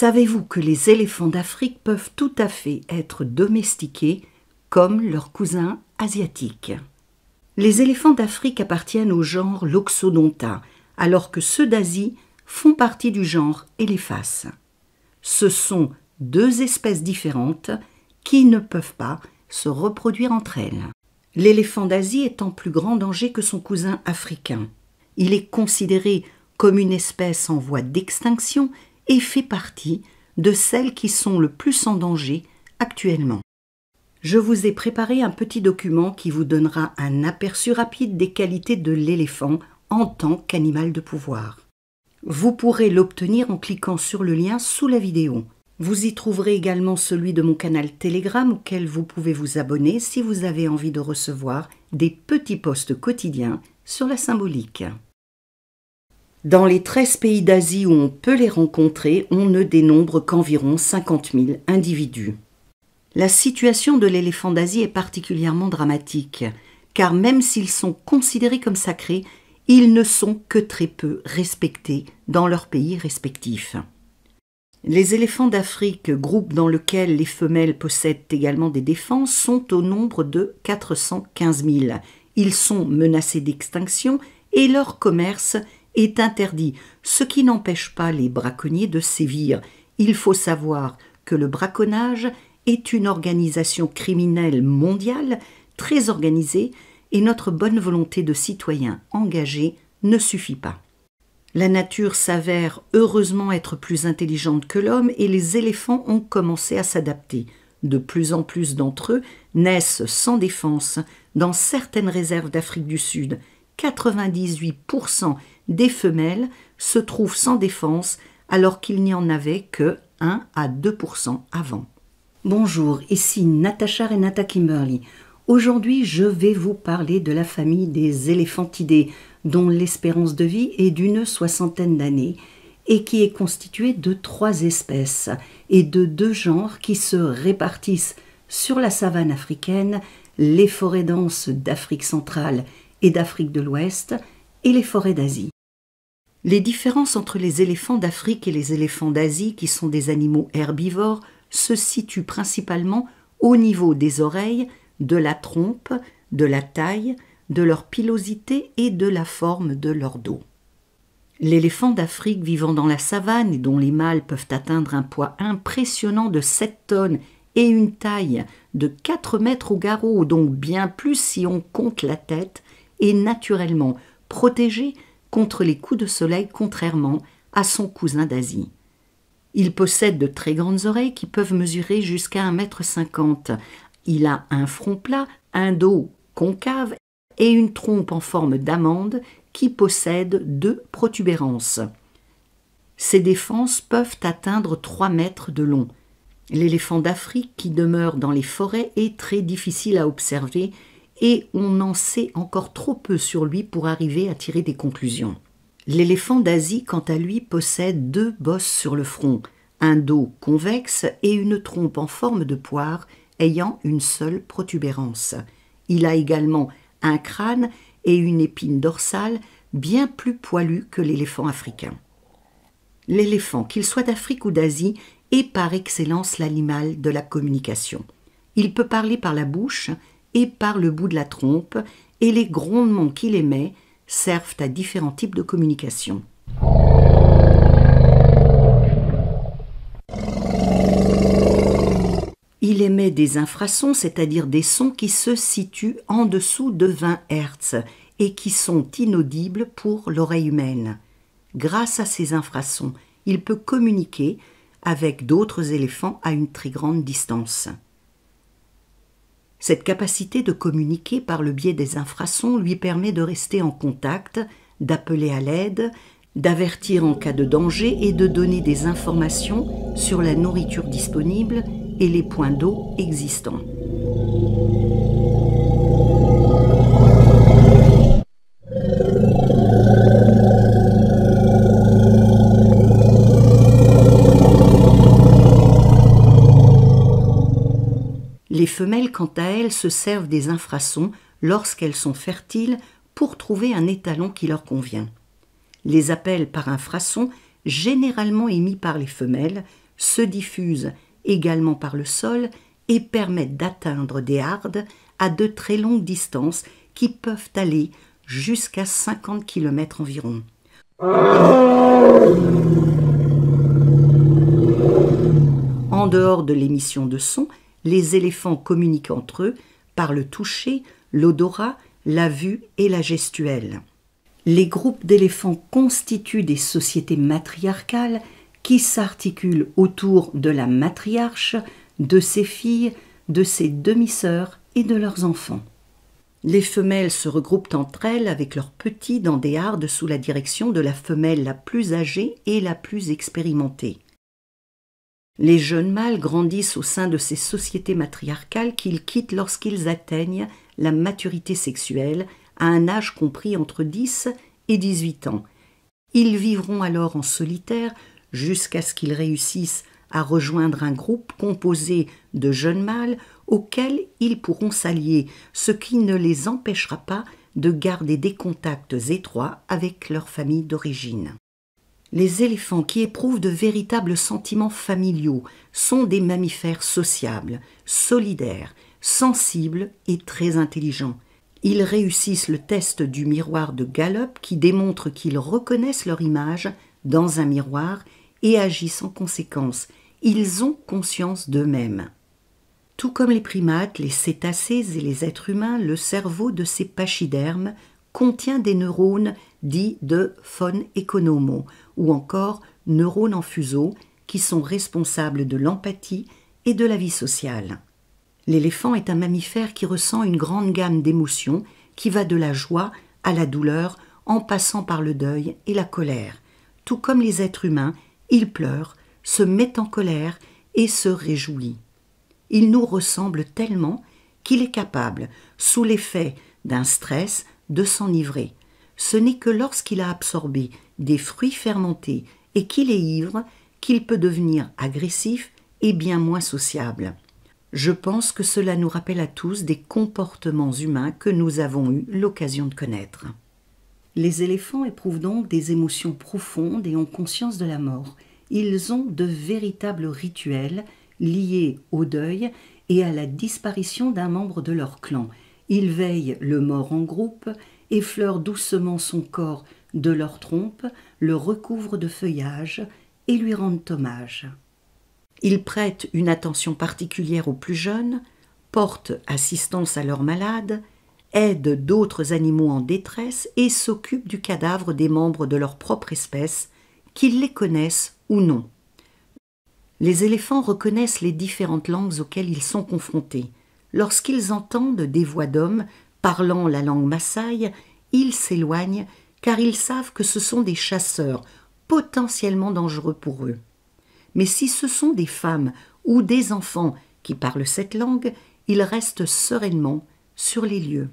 Savez-vous que les éléphants d'Afrique peuvent tout à fait être domestiqués comme leurs cousins asiatiques? Les éléphants d'Afrique appartiennent au genre Loxodonta, alors que ceux d'Asie font partie du genre Elephas. Ce sont deux espèces différentes qui ne peuvent pas se reproduire entre elles. L'éléphant d'Asie est en plus grand danger que son cousin africain. Il est considéré comme une espèce en voie d'extinction et fait partie de celles qui sont le plus en danger actuellement. Je vous ai préparé un petit document qui vous donnera un aperçu rapide des qualités de l'éléphant en tant qu'animal de pouvoir. Vous pourrez l'obtenir en cliquant sur le lien sous la vidéo. Vous y trouverez également celui de mon canal Telegram auquel vous pouvez vous abonner si vous avez envie de recevoir des petits posts quotidiens sur la symbolique. Dans les 13 pays d'Asie où on peut les rencontrer, on ne dénombre qu'environ 50 000 individus. La situation de l'éléphant d'Asie est particulièrement dramatique, car même s'ils sont considérés comme sacrés, ils ne sont que très peu respectés dans leurs pays respectifs. Les éléphants d'Afrique, groupe dans lequel les femelles possèdent également des défenses, sont au nombre de 415 000. Ils sont menacés d'extinction et leur commerce est interdit, ce qui n'empêche pas les braconniers de sévir. Il faut savoir que le braconnage est une organisation criminelle mondiale très organisée et notre bonne volonté de citoyens engagés ne suffit pas. La nature s'avère heureusement être plus intelligente que l'homme et les éléphants ont commencé à s'adapter. De plus en plus d'entre eux naissent sans défense dans certaines réserves d'Afrique du Sud. 98% des femelles se trouvent sans défense alors qu'il n'y en avait que 1 à 2% avant. Bonjour, ici Natacha Renata Kimberly. Aujourd'hui, je vais vous parler de la famille des éléphantidés, dont l'espérance de vie est d'une 60aine d'années et qui est constituée de 3 espèces et de 2 genres qui se répartissent sur la savane africaine, les forêts denses d'Afrique centrale et d'Afrique de l'Ouest et les forêts d'Asie. Les différences entre les éléphants d'Afrique et les éléphants d'Asie, qui sont des animaux herbivores, se situent principalement au niveau des oreilles, de la trompe, de la taille, de leur pilosité et de la forme de leur dos. L'éléphant d'Afrique vivant dans la savane et dont les mâles peuvent atteindre un poids impressionnant de 7 tonnes et une taille de 4 mètres au garrot, donc bien plus si on compte la tête, est naturellement protégé contre les coups de soleil contrairement à son cousin d'Asie. Il possède de très grandes oreilles qui peuvent mesurer jusqu'à 1,50 m. Il a un front plat, un dos concave et une trompe en forme d'amande qui possède 2 protubérances. Ses défenses peuvent atteindre 3 mètres de long. L'éléphant d'Afrique qui demeure dans les forêts est très difficile à observer et on en sait encore trop peu sur lui pour arriver à tirer des conclusions. L'éléphant d'Asie, quant à lui, possède 2 bosses sur le front, un dos convexe et une trompe en forme de poire ayant une seule protubérance. Il a également un crâne et une épine dorsale bien plus poilue que l'éléphant africain. L'éléphant, qu'il soit d'Afrique ou d'Asie, est par excellence l'animal de la communication. Il peut parler par la bouche et par le bout de la trompe, et les grondements qu'il émet servent à différents types de communication. Il émet des infrasons, c'est-à-dire des sons qui se situent en dessous de 20 Hz et qui sont inaudibles pour l'oreille humaine. Grâce à ces infrasons, il peut communiquer avec d'autres éléphants à une très grande distance. Cette capacité de communiquer par le biais des infrasons lui permet de rester en contact, d'appeler à l'aide, d'avertir en cas de danger et de donner des informations sur la nourriture disponible et les points d'eau existants. Les femelles, quant à elles, se servent des infrasons lorsqu'elles sont fertiles pour trouver un étalon qui leur convient. Les appels par infrasons, généralement émis par les femelles, se diffusent également par le sol et permettent d'atteindre des hardes à de très longues distances qui peuvent aller jusqu'à 50 km environ. En dehors de l'émission de son, les éléphants communiquent entre eux par le toucher, l'odorat, la vue et la gestuelle. Les groupes d'éléphants constituent des sociétés matriarcales qui s'articulent autour de la matriarche, de ses filles, de ses demi-sœurs et de leurs enfants. Les femelles se regroupent entre elles avec leurs petits dans des hardes sous la direction de la femelle la plus âgée et la plus expérimentée. Les jeunes mâles grandissent au sein de ces sociétés matriarcales qu'ils quittent lorsqu'ils atteignent la maturité sexuelle à un âge compris entre 10 et 18 ans. Ils vivront alors en solitaire jusqu'à ce qu'ils réussissent à rejoindre un groupe composé de jeunes mâles auxquels ils pourront s'allier, ce qui ne les empêchera pas de garder des contacts étroits avec leur famille d'origine. Les éléphants qui éprouvent de véritables sentiments familiaux sont des mammifères sociables, solidaires, sensibles et très intelligents. Ils réussissent le test du miroir de Gallup qui démontre qu'ils reconnaissent leur image dans un miroir et agissent en conséquence. Ils ont conscience d'eux-mêmes. Tout comme les primates, les cétacés et les êtres humains, le cerveau de ces pachydermes contient des neurones dits de von Economo ou encore neurones en fuseau qui sont responsables de l'empathie et de la vie sociale. L'éléphant est un mammifère qui ressent une grande gamme d'émotions qui va de la joie à la douleur en passant par le deuil et la colère. Tout comme les êtres humains, il pleure, se met en colère et se réjouit. Il nous ressemble tellement qu'il est capable, sous l'effet d'un stress, de s'enivrer. Ce n'est que lorsqu'il a absorbé des fruits fermentés et qu'il est ivre qu'il peut devenir agressif et bien moins sociable. Je pense que cela nous rappelle à tous des comportements humains que nous avons eu l'occasion de connaître. Les éléphants éprouvent donc des émotions profondes et ont conscience de la mort. Ils ont de véritables rituels liés au deuil et à la disparition d'un membre de leur clan. Ils veillent le mort en groupe, effleurent doucement son corps de leur trompe, le recouvrent de feuillage et lui rendent hommage. Ils prêtent une attention particulière aux plus jeunes, portent assistance à leurs malades, aident d'autres animaux en détresse et s'occupent du cadavre des membres de leur propre espèce, qu'ils les connaissent ou non. Les éléphants reconnaissent les différentes langues auxquelles ils sont confrontés. Lorsqu'ils entendent des voix d'hommes parlant la langue massaï, ils s'éloignent car ils savent que ce sont des chasseurs potentiellement dangereux pour eux. Mais si ce sont des femmes ou des enfants qui parlent cette langue, ils restent sereinement sur les lieux.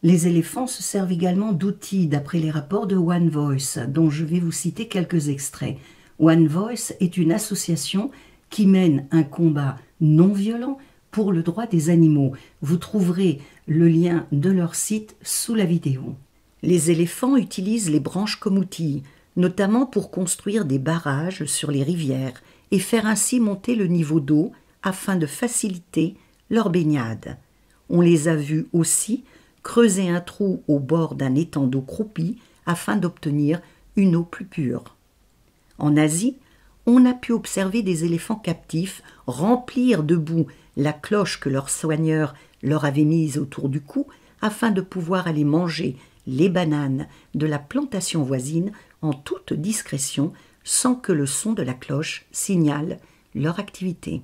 Les éléphants se servent également d'outils d'après les rapports de One Voice, dont je vais vous citer quelques extraits. One Voice est une association qui mène un combat non violent pour le droit des animaux. Vous trouverez le lien de leur site sous la vidéo. Les éléphants utilisent les branches comme outils, notamment pour construire des barrages sur les rivières et faire ainsi monter le niveau d'eau afin de faciliter leur baignade. On les a vus aussi creuser un trou au bord d'un étang d'eau croupie afin d'obtenir une eau plus pure. En Asie, on a pu observer des éléphants captifs remplir de boue la cloche que leur soigneur leur avait mise autour du cou afin de pouvoir aller manger les bananes de la plantation voisine en toute discrétion sans que le son de la cloche signale leur activité.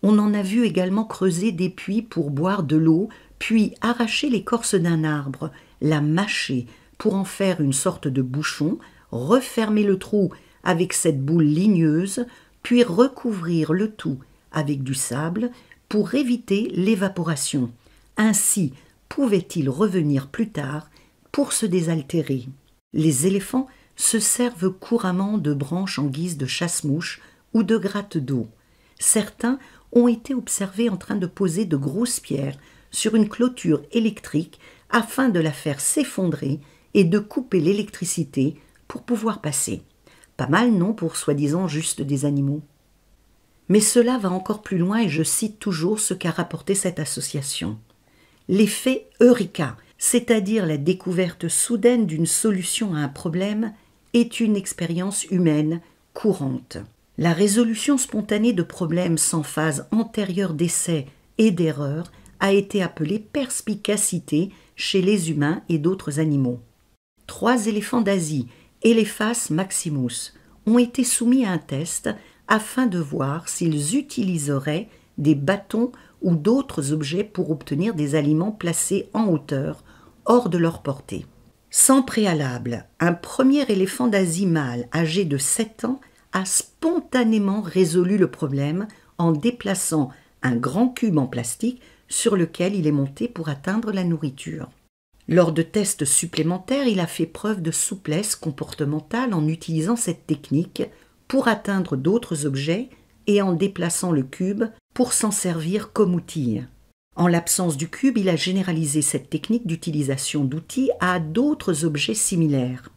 On en a vu également creuser des puits pour boire de l'eau, puis arracher l'écorce d'un arbre, la mâcher pour en faire une sorte de bouchon, refermer le trou avec cette boule ligneuse, puis recouvrir le tout avec du sable pour éviter l'évaporation. Ainsi pouvaient-ils revenir plus tard pour se désaltérer. Les éléphants se servent couramment de branches en guise de chasse-mouches ou de gratte d'eau. Certains ont été observés en train de poser de grosses pierres sur une clôture électrique afin de la faire s'effondrer et de couper l'électricité pour pouvoir passer. Pas mal, non, pour soi-disant juste des animaux? Mais cela va encore plus loin et je cite toujours ce qu'a rapporté cette association. L'effet Eureka, c'est-à-dire la découverte soudaine d'une solution à un problème, est une expérience humaine courante. La résolution spontanée de problèmes sans phase antérieure d'essai et d'erreur a été appelée perspicacité chez les humains et d'autres animaux. 3 éléphants d'Asie, Elephas maximus, ont été soumis à un test afin de voir s'ils utiliseraient des bâtons ou d'autres objets pour obtenir des aliments placés en hauteur, hors de leur portée. Sans préalable, un premier éléphant d'Asie mâle âgé de 7 ans a spontanément résolu le problème en déplaçant un grand cube en plastique sur lequel il est monté pour atteindre la nourriture. Lors de tests supplémentaires, il a fait preuve de souplesse comportementale en utilisant cette technique pour atteindre d'autres objets et en déplaçant le cube pour s'en servir comme outil. En l'absence du cube, il a généralisé cette technique d'utilisation d'outils à d'autres objets similaires.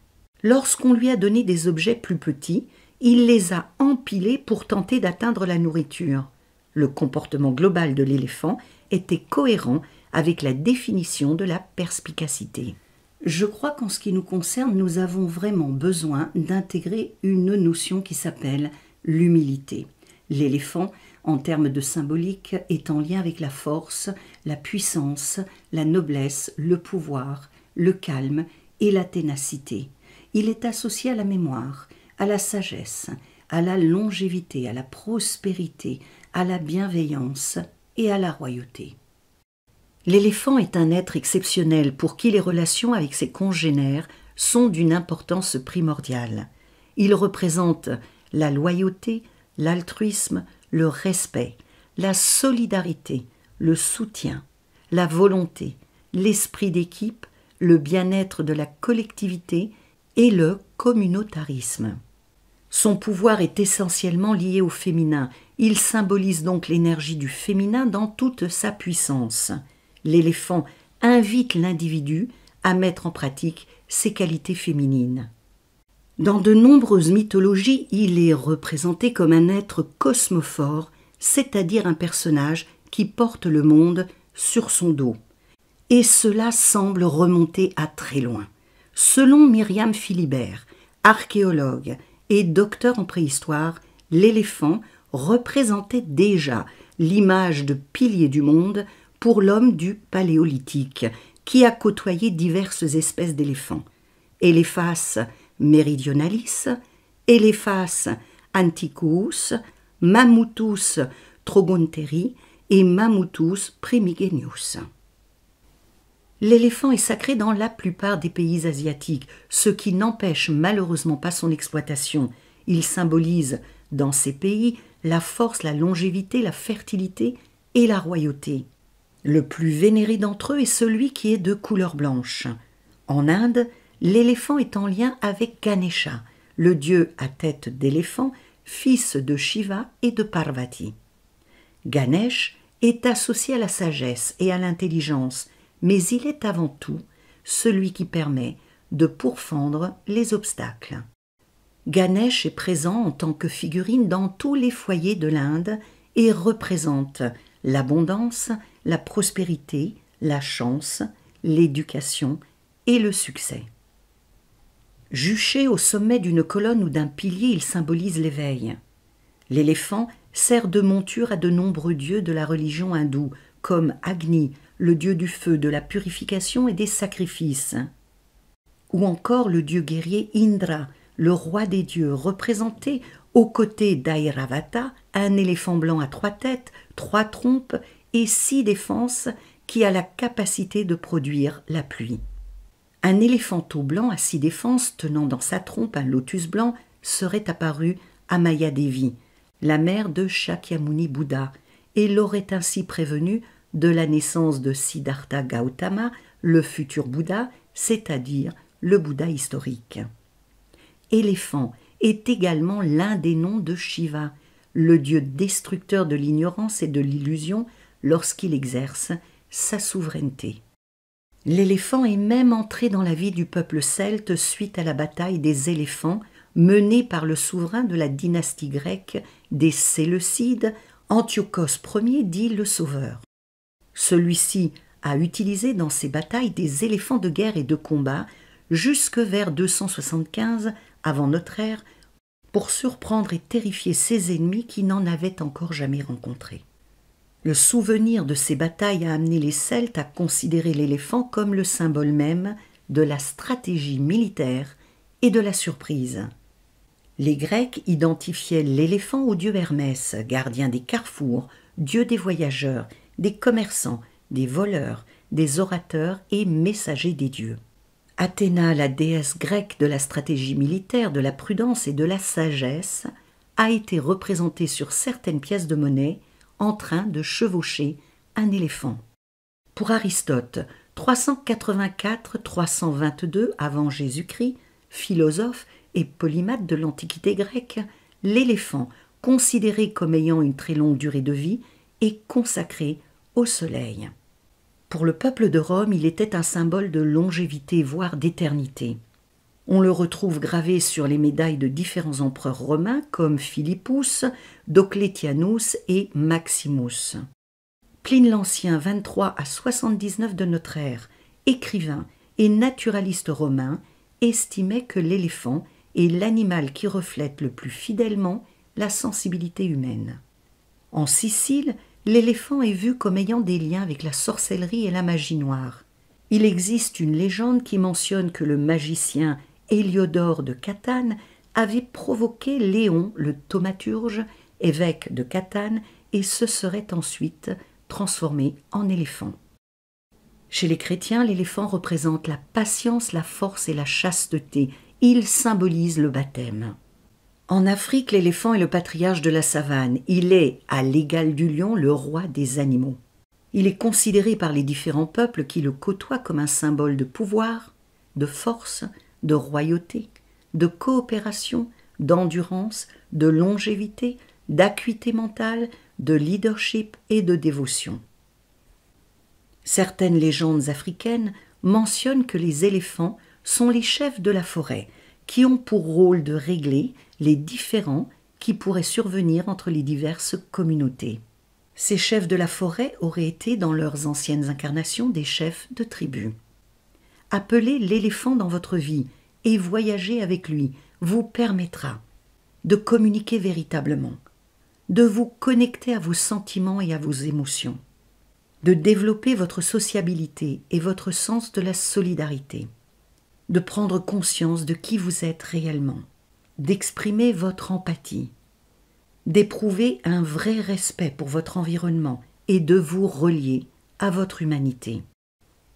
Lorsqu'on lui a donné des objets plus petits, il les a empilés pour tenter d'atteindre la nourriture. Le comportement global de l'éléphant était cohérent avec la définition de la perspicacité. Je crois qu'en ce qui nous concerne, nous avons vraiment besoin d'intégrer une notion qui s'appelle l'humilité. L'éléphant, en termes de symbolique, est en lien avec la force, la puissance, la noblesse, le pouvoir, le calme et la ténacité. Il est associé à la mémoire, à la sagesse, à la longévité, à la prospérité, à la bienveillance et à la royauté. L'éléphant est un être exceptionnel pour qui les relations avec ses congénères sont d'une importance primordiale. Il représente la loyauté, l'altruisme, le respect, la solidarité, le soutien, la volonté, l'esprit d'équipe, le bien-être de la collectivité et le communautarisme. Son pouvoir est essentiellement lié au féminin. Il symbolise donc l'énergie du féminin dans toute sa puissance. L'éléphant invite l'individu à mettre en pratique ses qualités féminines. Dans de nombreuses mythologies, il est représenté comme un être cosmophore, c'est-à-dire un personnage qui porte le monde sur son dos. Et cela semble remonter à très loin. Selon Myriam Philibert, archéologue et docteur en préhistoire, l'éléphant représentait déjà l'image de pilier du monde pour l'homme du Paléolithique, qui a côtoyé diverses espèces d'éléphants. Elephas meridionalis, Elephas antiquus, Mammuthus trogonteri et Mammuthus primigenius. L'éléphant est sacré dans la plupart des pays asiatiques, ce qui n'empêche malheureusement pas son exploitation. Il symbolise, dans ces pays, la force, la longévité, la fertilité et la royauté. Le plus vénéré d'entre eux est celui qui est de couleur blanche. En Inde, l'éléphant est en lien avec Ganesha, le dieu à tête d'éléphant, fils de Shiva et de Parvati. Ganesh est associé à la sagesse et à l'intelligence, mais il est avant tout celui qui permet de pourfendre les obstacles. Ganesh est présent en tant que figurine dans tous les foyers de l'Inde et représente l'abondance, la prospérité, la chance, l'éducation et le succès. Juché au sommet d'une colonne ou d'un pilier, il symbolise l'éveil. L'éléphant sert de monture à de nombreux dieux de la religion hindoue, comme Agni, le dieu du feu, de la purification et des sacrifices, ou encore le dieu guerrier Indra, le roi des dieux, représenté aux côtés d'Airavata, un éléphant blanc à 3 têtes, 3 trompes et 6 défenses qui a la capacité de produire la pluie. Un éléphanteau blanc à 6 défenses tenant dans sa trompe un lotus blanc serait apparu à Maya Devi, la mère de Shakyamuni Bouddha, et l'aurait ainsi prévenu de la naissance de Siddhartha Gautama, le futur Bouddha, c'est-à-dire le Bouddha historique. Éléphant est également l'un des noms de Shiva, le dieu destructeur de l'ignorance et de l'illusion lorsqu'il exerce sa souveraineté. L'éléphant est même entré dans la vie du peuple celte suite à la bataille des éléphants menée par le souverain de la dynastie grecque des Séleucides, Antiochos Ier dit le Sauveur. Celui-ci a utilisé dans ses batailles des éléphants de guerre et de combat jusque vers 275 avant notre ère pour surprendre et terrifier ses ennemis qui n'en avaient encore jamais rencontré. Le souvenir de ces batailles a amené les Celtes à considérer l'éléphant comme le symbole même de la stratégie militaire et de la surprise. Les Grecs identifiaient l'éléphant au dieu Hermès, gardien des carrefours, dieu des voyageurs, des commerçants, des voleurs, des orateurs et messagers des dieux. Athéna, la déesse grecque de la stratégie militaire, de la prudence et de la sagesse, a été représentée sur certaines pièces de monnaie en train de chevaucher un éléphant. Pour Aristote, 384-322 avant Jésus-Christ, philosophe et polymathe de l'Antiquité grecque, l'éléphant, considéré comme ayant une très longue durée de vie, est consacré au soleil. Pour le peuple de Rome, il était un symbole de longévité, voire d'éternité. On le retrouve gravé sur les médailles de différents empereurs romains comme Philippus, Dioclétianus et Maximus. Pline l'Ancien, 23 à 79 de notre ère, écrivain et naturaliste romain, estimait que l'éléphant est l'animal qui reflète le plus fidèlement la sensibilité humaine. En Sicile, l'éléphant est vu comme ayant des liens avec la sorcellerie et la magie noire. Il existe une légende qui mentionne que le magicien Héliodore de Catane avait provoqué Léon le thaumaturge, évêque de Catane, et se serait ensuite transformé en éléphant. Chez les chrétiens, l'éléphant représente la patience, la force et la chasteté. Il symbolise le baptême. En Afrique, l'éléphant est le patriarche de la savane. Il est, à l'égal du lion, le roi des animaux. Il est considéré par les différents peuples qui le côtoient comme un symbole de pouvoir, de force, de royauté, de coopération, d'endurance, de longévité, d'acuité mentale, de leadership et de dévotion. Certaines légendes africaines mentionnent que les éléphants sont les chefs de la forêt, qui ont pour rôle de régler les différends qui pourraient survenir entre les diverses communautés. Ces chefs de la forêt auraient été, dans leurs anciennes incarnations, des chefs de tribus. Appeler l'éléphant dans votre vie et voyager avec lui vous permettra de communiquer véritablement, de vous connecter à vos sentiments et à vos émotions, de développer votre sociabilité et votre sens de la solidarité, de prendre conscience de qui vous êtes réellement, d'exprimer votre empathie, d'éprouver un vrai respect pour votre environnement et de vous relier à votre humanité.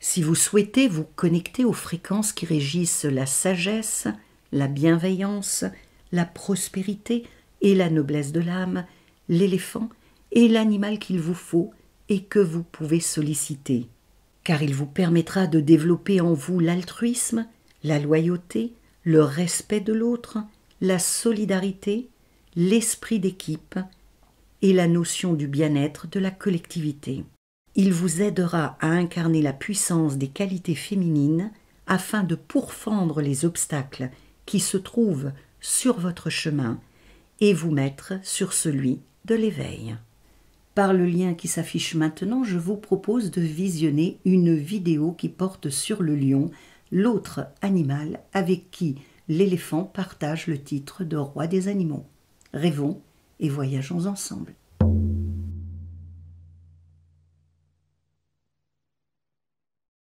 Si vous souhaitez vous connecter aux fréquences qui régissent la sagesse, la bienveillance, la prospérité et la noblesse de l'âme, l'éléphant est l'animal qu'il vous faut et que vous pouvez solliciter, car il vous permettra de développer en vous l'altruisme, la loyauté, le respect de l'autre, la solidarité, l'esprit d'équipe et la notion du bien-être de la collectivité. Il vous aidera à incarner la puissance des qualités féminines afin de pourfendre les obstacles qui se trouvent sur votre chemin et vous mettre sur celui de l'éveil. Par le lien qui s'affiche maintenant, je vous propose de visionner une vidéo qui porte sur le lion, l'autre animal avec qui l'éléphant partage le titre de roi des animaux. Rêvons et voyageons ensemble.